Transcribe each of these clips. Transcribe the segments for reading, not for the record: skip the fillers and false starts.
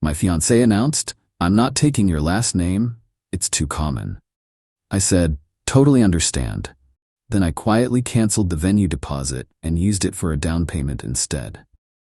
My fiancé announced, "I'm not taking your last name. It's too common." I said, "Totally understand." Then I quietly canceled the venue deposit and used it for a down payment instead.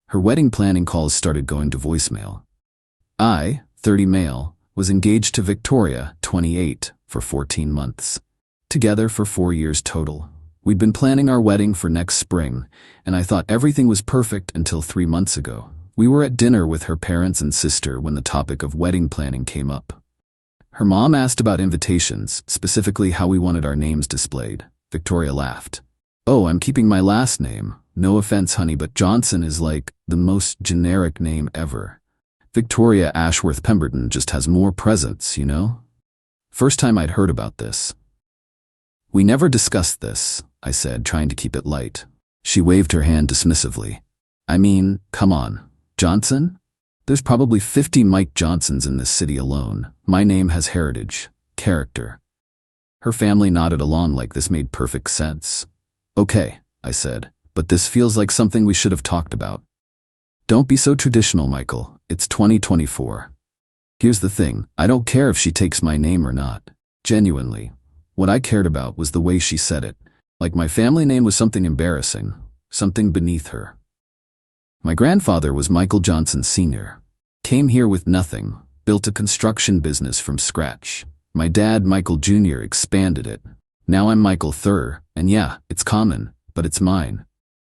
Her wedding planning calls started going to voicemail. I, 30 male, was engaged to Victoria, 28, for 14 months. Together for 4 years total. We'd been planning our wedding for next spring, and I thought everything was perfect until 3 months ago. We were at dinner with her parents and sister when the topic of wedding planning came up. Her mom asked about invitations, specifically how we wanted our names displayed. Victoria laughed. "Oh, I'm keeping my last name. No offense, honey, but Johnson is like the most generic name ever. Victoria Ashworth Pemberton just has more presence, you know?" First time I'd heard about this. "We never discussed this," I said, trying to keep it light. She waved her hand dismissively. "I mean, come on. Johnson? There's probably 50 Mike Johnsons in this city alone. My name has heritage, character." Her family nodded along like this made perfect sense. "Okay," I said, "but this feels like something we should have talked about." "Don't be so traditional, Michael. It's 2024. Here's the thing, I don't care if she takes my name or not. Genuinely. What I cared about was the way she said it, like my family name was something embarrassing, something beneath her. My grandfather was Michael Johnson Sr. Came here with nothing, built a construction business from scratch. My dad, Michael Jr., expanded it. Now I'm Michael III, and yeah, it's common, but it's mine.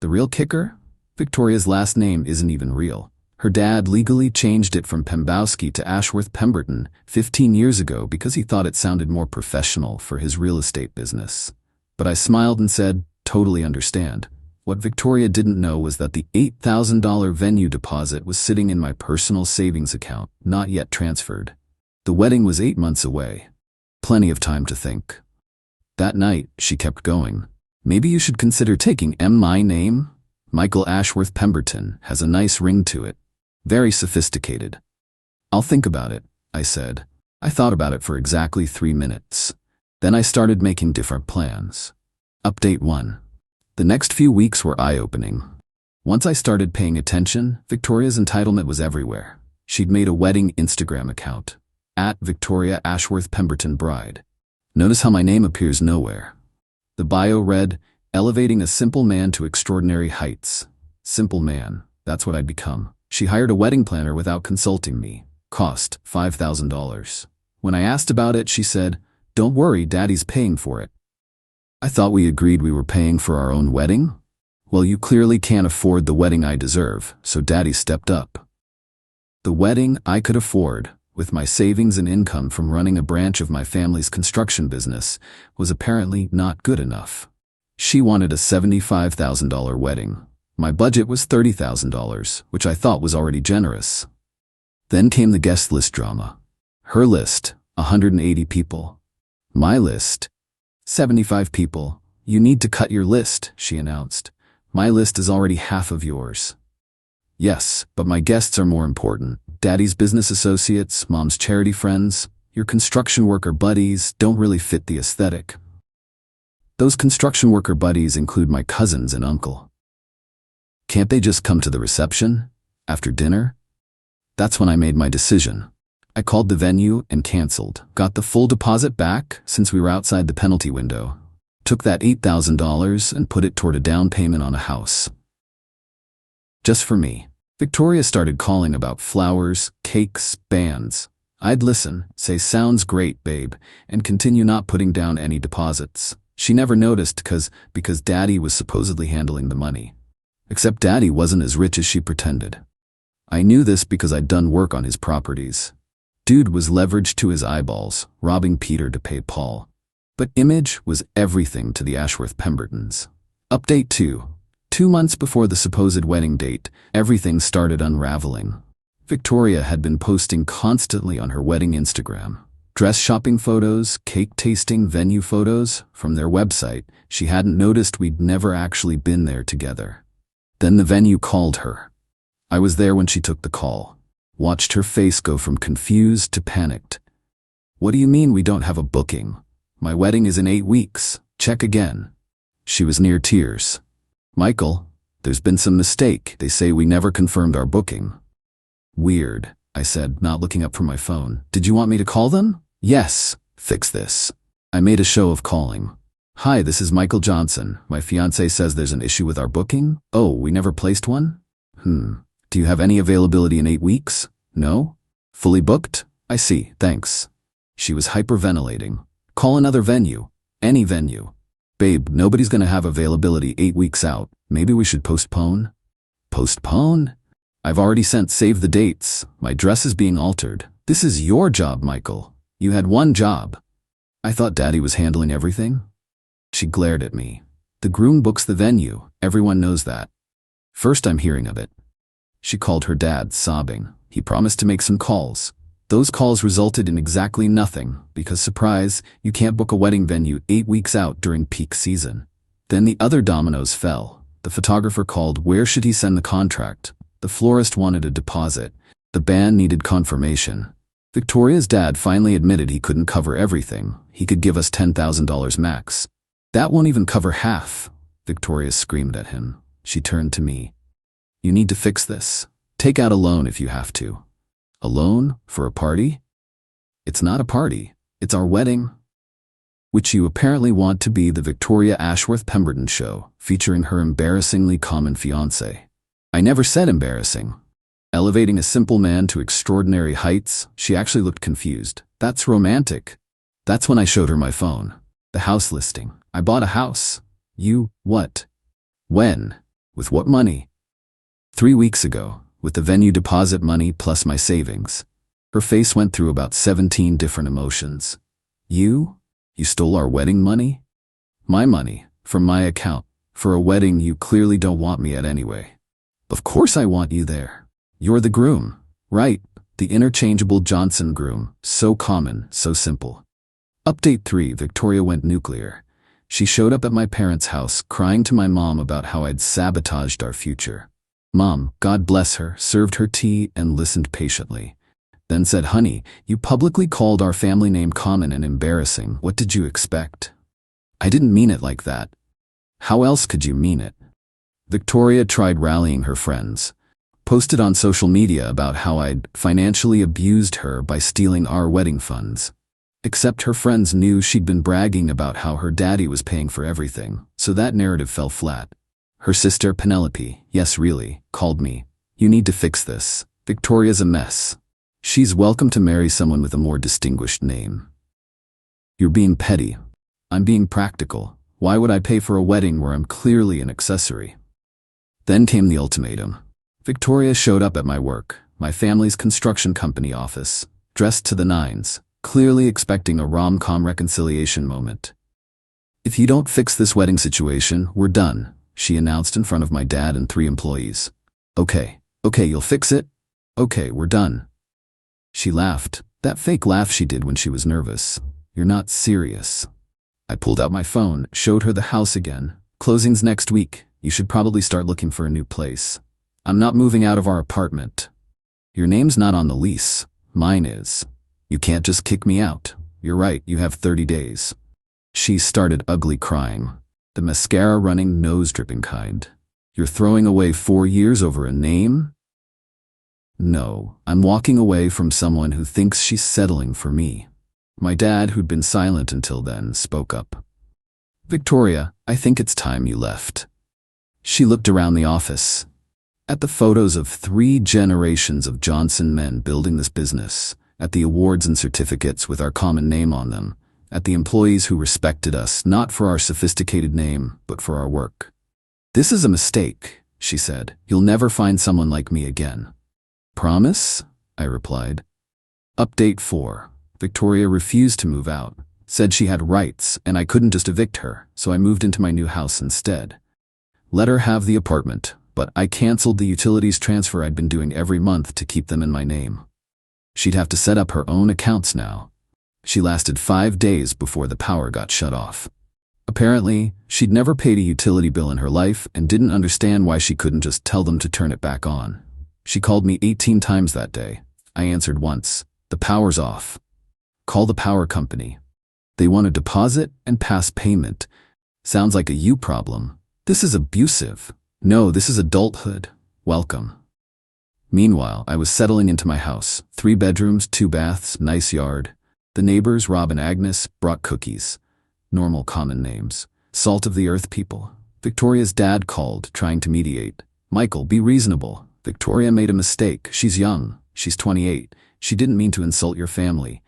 The real kicker? Victoria's last name isn't even real. Her dad legally changed it from Pembowski to Ashworth Pemberton 15 years ago because he thought it sounded more professional for his real estate business. But I smiled and said, "Totally understand." What Victoria didn't know was that the $8,000 venue deposit was sitting in my personal savings account, not yet transferred. The wedding was 8 months away. Plenty of time to think. That night, she kept going. "Maybe you should consider taking my name? Michael Ashworth Pemberton has a nice ring to it. Very sophisticated." "I'll think about it," I said. I thought about it for exactly 3 minutes. Then I started making different plans. Update 1. The next few weeks were eye-opening. Once I started paying attention, Victoria's entitlement was everywhere. She'd made a wedding Instagram account, @Victoria Ashworth Pemberton Bride. Notice how my name appears nowhere. The bio read, "Elevating a simple man to extraordinary heights." Simple man, that's what I'd become. She hired a wedding planner without consulting me. Cost $5,000. When I asked about it, she said, "Don't worry, Daddy's paying for it." I thought we agreed we were paying for our own wedding? Well, you clearly can't afford the wedding I deserve, so Daddy stepped up. The wedding I could afford, with my savings and income from running a branch of my family's construction business, was apparently not good enough. She wanted a $75,000 wedding. My budget was $30,000, which I thought was already generous. Then came the guest list drama. Her list, 180 people. My list, 75 people. "You need to cut your list," she announced. "My list is already half of yours." "Yes, but my guests are more important. Daddy's business associates, Mom's charity friends, your construction worker buddies don't really fit the aesthetic." Those construction worker buddies include my cousins and uncle. "Can't they just come to the reception? After dinner?" That's when I made my decision. I called the venue and canceled. Got the full deposit back since we were outside the penalty window. Took that $8,000 and put it toward a down payment on a house. Just for me. Victoria started calling about flowers, cakes, bands. I'd listen, say "Sounds great, babe," and continue not putting down any deposits. She never noticed because Daddy was supposedly handling the money. Except Daddy wasn't as rich as she pretended. I knew this because I'd done work on his properties. Dude was leveraged to his eyeballs, robbing Peter to pay Paul. But image was everything to the Ashworth Pembertons. Update 2. 2 months before the supposed wedding date, everything started unraveling. Victoria had been posting constantly on her wedding Instagram. Dress shopping photos, cake tasting venue photos. From their website, she hadn't noticed we'd never actually been there together. Then the venue called her. I was there when she took the call. Watched her face go from confused to panicked. "What do you mean we don't have a booking? My wedding is in 8 weeks. Check again." She was near tears. "Michael, there's been some mistake. They say we never confirmed our booking." Weird. I said, not looking up from my phone. Did you want me to call them? Yes. Fix this. I made a show of calling. Hi, this is Michael Johnson. My fiancé says there's an issue with our booking. Oh, we never placed one? Do you have any availability in 8 weeks? No? Fully booked? I see, thanks. She was hyperventilating. Call another venue. Any venue. Babe, nobody's gonna have availability 8 weeks out. Maybe we should postpone? Postpone? I've already sent save the dates. My dress is being altered. This is your job, Michael. You had one job. I thought Daddy was handling everything. She glared at me. The groom books the venue. Everyone knows that. First I'm hearing of it. She called her dad, sobbing. He promised to make some calls. Those calls resulted in exactly nothing, because surprise, you can't book a wedding venue 8 weeks out during peak season. Then the other dominoes fell. The photographer called. Where should he send the contract? The florist wanted a deposit. The band needed confirmation. Victoria's dad finally admitted he couldn't cover everything. He could give us $10,000 max. That won't even cover half. Victoria screamed at him. She turned to me. You need to fix this. Take out a loan if you have to. A loan? For a party? It's not a party. It's our wedding. Which you apparently want to be the Victoria Ashworth Pemberton show, featuring her embarrassingly common fiancé. I never said embarrassing. Elevating a simple man to extraordinary heights, she actually looked confused. That's romantic. That's when I showed her my phone. The house listing. I bought a house. You, what? When? With what money? 3 weeks ago, with the venue deposit money plus my savings. Her face went through about 17 different emotions. You? You stole our wedding money? My money, from my account. For a wedding you clearly don't want me at anyway. Of course I want you there. You're the groom, right? The interchangeable Johnson groom. So common, so simple. Update 3, Victoria went nuclear. She showed up at my parents' house, crying to my mom about how I'd sabotaged our future. Mom, God bless her, served her tea and listened patiently. Then said, honey, you publicly called our family name common and embarrassing. What did you expect? I didn't mean it like that. How else could you mean it? Victoria tried rallying her friends. Posted on social media about how I'd financially abused her by stealing our wedding funds. Except her friends knew she'd been bragging about how her daddy was paying for everything, so that narrative fell flat. Her sister, Penelope, yes really, called me. You need to fix this. Victoria's a mess. She's welcome to marry someone with a more distinguished name. You're being petty. I'm being practical. Why would I pay for a wedding where I'm clearly an accessory? Then came the ultimatum. Victoria showed up at my work, my family's construction company office, dressed to the nines, clearly expecting a rom-com reconciliation moment. If you don't fix this wedding situation, we're done, she announced in front of my dad and 3 employees. Okay, you'll fix it? Okay, we're done. She laughed, that fake laugh she did when she was nervous. You're not serious. I pulled out my phone, showed her the house again. Closing's next week. You should probably start looking for a new place. I'm not moving out of our apartment. Your name's not on the lease. Mine is. You can't just kick me out. You're right, you have 30 days. She started ugly crying. The mascara running, nose dripping kind. You're throwing away 4 years over a name? No, I'm walking away from someone who thinks she's settling for me. My dad, who'd been silent until then, spoke up. Victoria, I think it's time you left. She looked around the office. At the photos of 3 generations of Johnson men building this business, at the awards and certificates with our common name on them, at the employees who respected us not for our sophisticated name, but for our work. This is a mistake, she said. You'll never find someone like me again. Promise? I replied. Update 4. Victoria refused to move out, said she had rights and I couldn't just evict her, so I moved into my new house instead. Let her have the apartment, but I canceled the utilities transfer I'd been doing every month to keep them in my name. She'd have to set up her own accounts now. She lasted 5 days before the power got shut off. Apparently, she'd never paid a utility bill in her life and didn't understand why she couldn't just tell them to turn it back on. She called me 18 times that day. I answered once. The power's off. Call the power company. They want a deposit and pass payment. Sounds like a you problem. This is abusive. No, this is adulthood. Welcome. Meanwhile, I was settling into my house. 3 bedrooms, 2 baths, nice yard. The neighbors, Rob and Agnes, brought cookies. Normal common names. Salt of the earth people. Victoria's dad called, trying to mediate. Michael, be reasonable. Victoria made a mistake. She's young. She's 28. She didn't mean to insult your family.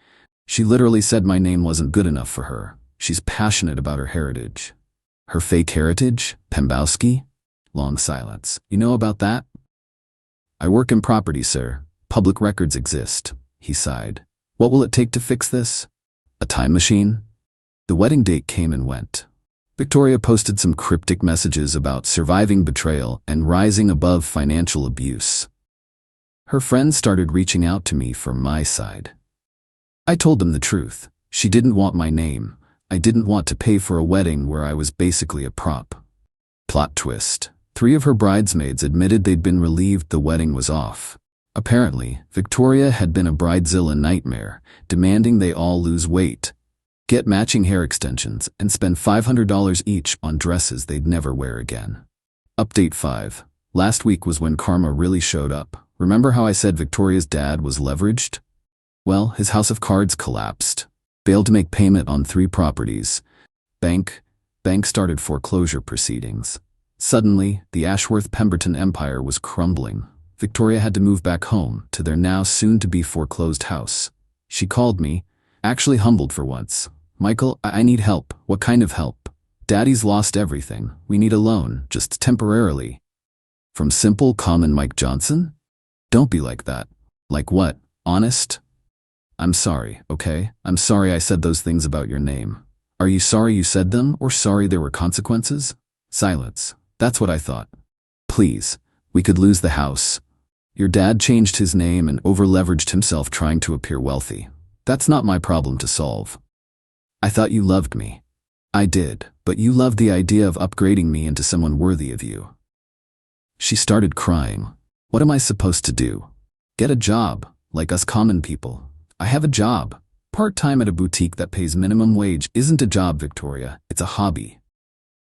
She literally said my name wasn't good enough for her. She's passionate about her heritage. Her fake heritage? Pembowski? Long silence. You know about that? I work in property, sir. Public records exist. He sighed. What will it take to fix this? A time machine? The wedding date came and went. Victoria posted some cryptic messages about surviving betrayal and rising above financial abuse. Her friends started reaching out to me from my side. I told them the truth. She didn't want my name. I didn't want to pay for a wedding where I was basically a prop. Plot twist. 3 of her bridesmaids admitted they'd been relieved the wedding was off. Apparently, Victoria had been a bridezilla nightmare, demanding they all lose weight, get matching hair extensions, and spend $500 each on dresses they'd never wear again. Update 5. Last week was when karma really showed up. Remember how I said Victoria's dad was leveraged? Well, his house of cards collapsed. Failed to make payment on 3 properties. Bank started foreclosure proceedings. Suddenly, the Ashworth-Pemberton empire was crumbling. Victoria had to move back home to their now soon-to-be foreclosed house. She called me, actually humbled for once. Michael, I need help. What kind of help? Daddy's lost everything. We need a loan, just temporarily. From simple, common Mike Johnson? Don't be like that. Like what? Honest? I'm sorry, okay? I'm sorry I said those things about your name. Are you sorry you said them, or sorry there were consequences? Silence. That's what I thought. Please, we could lose the house. Your dad changed his name and over-leveraged himself trying to appear wealthy. That's not my problem to solve. I thought you loved me. I did, but you loved the idea of upgrading me into someone worthy of you. She started crying. What am I supposed to do? Get a job, like us common people. I have a job. Part-time at a boutique that pays minimum wage isn't a job, Victoria. It's a hobby.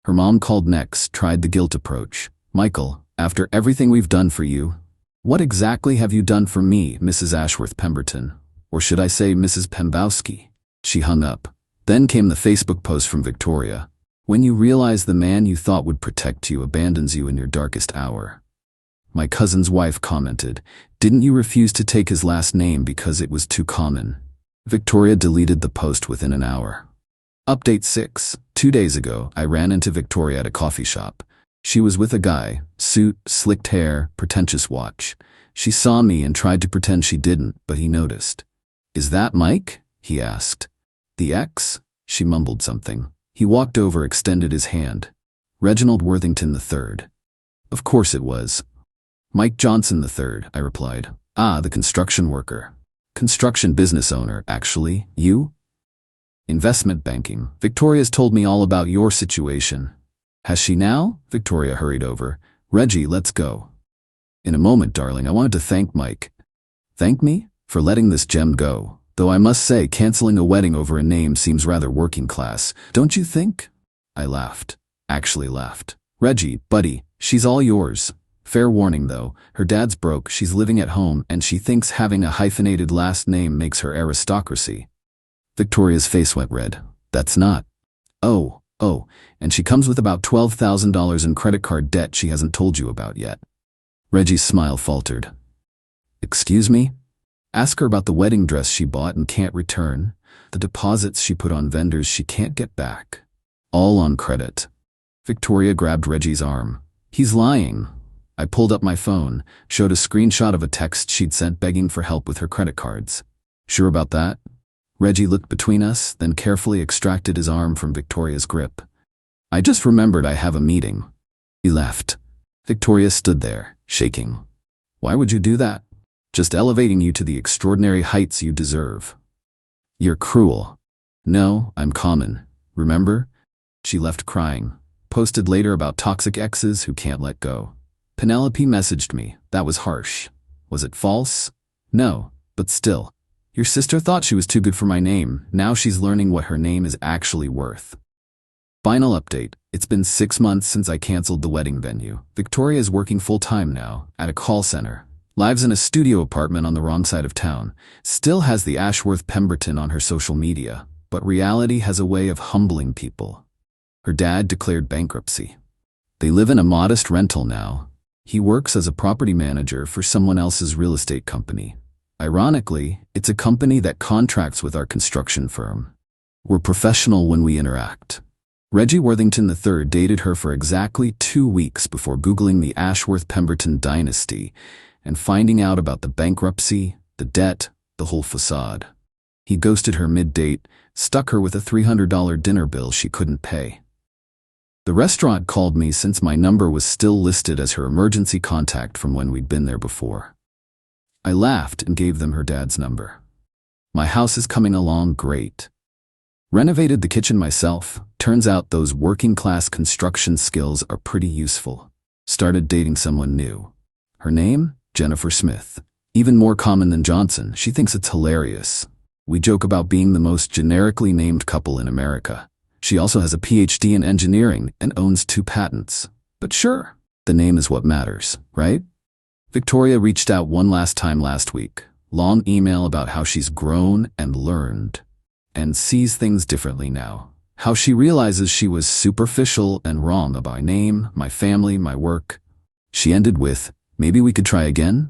Her mom called next, tried the guilt approach. Michael, after everything we've done for you, what exactly have you done for me, Mrs. Ashworth-Pemberton? Or should I say Mrs. Pembowski? She hung up. Then came the Facebook post from Victoria. When you realize the man you thought would protect you abandons you in your darkest hour. My cousin's wife commented, didn't you refuse to take his last name because it was too common? Victoria deleted the post within an hour. Update 6. 2 days ago, I ran into Victoria at a coffee shop. She was with a guy, suit, slicked hair, pretentious watch. She saw me and tried to pretend she didn't, but he noticed. Is that Mike? He asked. The ex? She mumbled something. He walked over, extended his hand. Reginald Worthington III. Of course it was. Mike Johnson III, I replied. Ah, the construction worker. Construction business owner, actually. You? Investment banking. Victoria's told me all about your situation. Has she now? Victoria hurried over. Reggie, let's go. In a moment, darling, I wanted to thank Mike. Thank me? For letting this gem go. Though I must say, canceling a wedding over a name seems rather working class, don't you think? I laughed. Actually laughed. Reggie, buddy, she's all yours. Fair warning though, her dad's broke, she's living at home, and she thinks having a hyphenated last name makes her aristocracy. Victoria's face went red. That's not. Oh, and she comes with about $12,000 in credit card debt she hasn't told you about yet. Reggie's smile faltered. Excuse me? Ask her about the wedding dress she bought and can't return, the deposits she put on vendors she can't get back. All on credit. Victoria grabbed Reggie's arm. He's lying. I pulled up my phone, showed a screenshot of a text she'd sent begging for help with her credit cards. Sure about that? Reggie looked between us, then carefully extracted his arm from Victoria's grip. I just remembered I have a meeting. He left. Victoria stood there, shaking. Why would you do that? Just elevating you to the extraordinary heights you deserve. You're cruel. No, I'm common. Remember? She left crying. Posted later about toxic exes who can't let go. Penelope messaged me. That was harsh. Was it false? No, but still. Your sister thought she was too good for my name. Now she's learning what her name is actually worth. Final update. It's been 6 months since I canceled the wedding venue. Victoria is working full-time now, at a call center. Lives in a studio apartment on the wrong side of town. Still has the Ashworth Pemberton on her social media, but reality has a way of humbling people. Her dad declared bankruptcy. They live in a modest rental now. He works as a property manager for someone else's real estate company. Ironically, it's a company that contracts with our construction firm. We're professional when we interact. Reggie Worthington III dated her for exactly 2 weeks before Googling the Ashworth Pemberton dynasty and finding out about the bankruptcy, the debt, the whole facade. He ghosted her mid-date, stuck her with a $300 dinner bill she couldn't pay. The restaurant called me since my number was still listed as her emergency contact from when we'd been there before. I laughed and gave them her dad's number. My house is coming along great. Renovated the kitchen myself. Turns out those working-class construction skills are pretty useful. Started dating someone new. Her name? Jennifer Smith. Even more common than Johnson. She thinks it's hilarious. We joke about being the most generically named couple in America. She also has a PhD in engineering and owns 2 patents. But sure, the name is what matters, right? Victoria reached out one last time last week. Long email about how she's grown and learned and sees things differently now. How she realizes she was superficial and wrong about my name, my family, my work. She ended with, "Maybe we could try again?"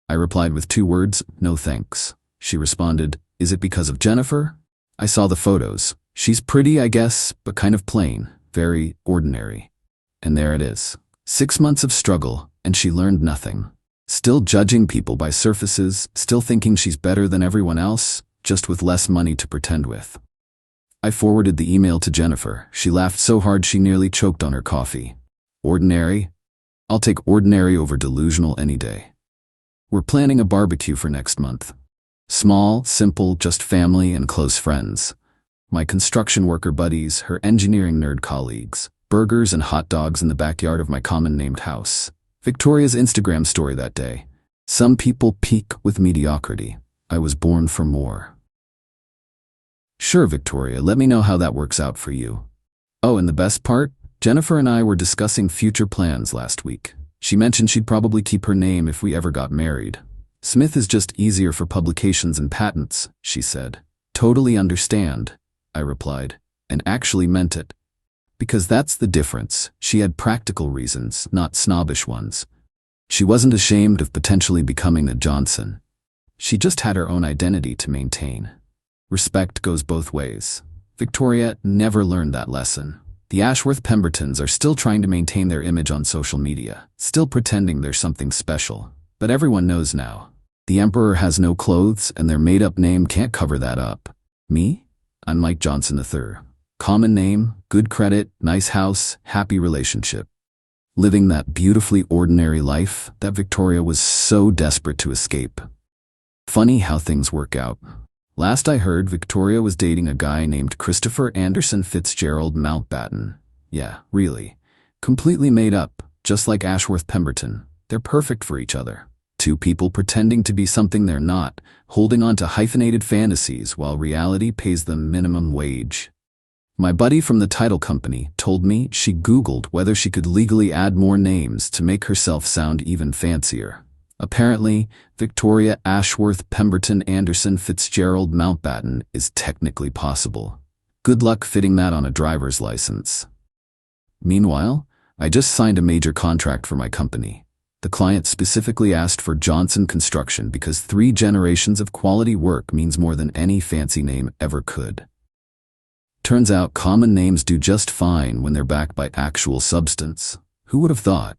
I replied with 2 words, "No thanks." She responded, "Is it because of Jennifer?" I saw the photos. She's pretty, I guess, but kind of plain, very ordinary. And there it is. 6 months of struggle, and she learned nothing. Still judging people by surfaces, still thinking she's better than everyone else, just with less money to pretend with. I forwarded the email to Jennifer. She laughed so hard she nearly choked on her coffee. Ordinary? I'll take ordinary over delusional any day. We're planning a barbecue for next month. Small, simple, just family and close friends. My construction worker buddies, her engineering nerd colleagues, burgers and hot dogs in the backyard of my common-named house. Victoria's Instagram story that day. Some people peak with mediocrity. I was born for more. Sure, Victoria, let me know how that works out for you. Oh, and the best part? Jennifer and I were discussing future plans last week. She mentioned she'd probably keep her name if we ever got married. Smith is just easier for publications and patents, she said. Totally understand, I replied, and actually meant it. Because that's the difference. She had practical reasons, not snobbish ones. She wasn't ashamed of potentially becoming a Johnson. She just had her own identity to maintain. Respect goes both ways. Victoria never learned that lesson. The Ashworth Pembertons are still trying to maintain their image on social media, still pretending they're something special. But everyone knows now. The emperor has no clothes and their made-up name can't cover that up. Me? I'm Mike Johnson III. Common name, good credit, nice house, happy relationship. Living that beautifully ordinary life that Victoria was so desperate to escape. Funny how things work out. Last I heard, Victoria was dating a guy named Christopher Anderson Fitzgerald Mountbatten. Yeah, really. Completely made up, just like Ashworth Pemberton. They're perfect for each other. 2 people pretending to be something they're not, holding on to hyphenated fantasies while reality pays them minimum wage. My buddy from the title company told me she Googled whether she could legally add more names to make herself sound even fancier. Apparently, Victoria Ashworth Pemberton Anderson Fitzgerald Mountbatten is technically possible. Good luck fitting that on a driver's license. Meanwhile, I just signed a major contract for my company. The client specifically asked for Johnson Construction because 3 generations of quality work means more than any fancy name ever could. Turns out common names do just fine when they're backed by actual substance. Who would have thought?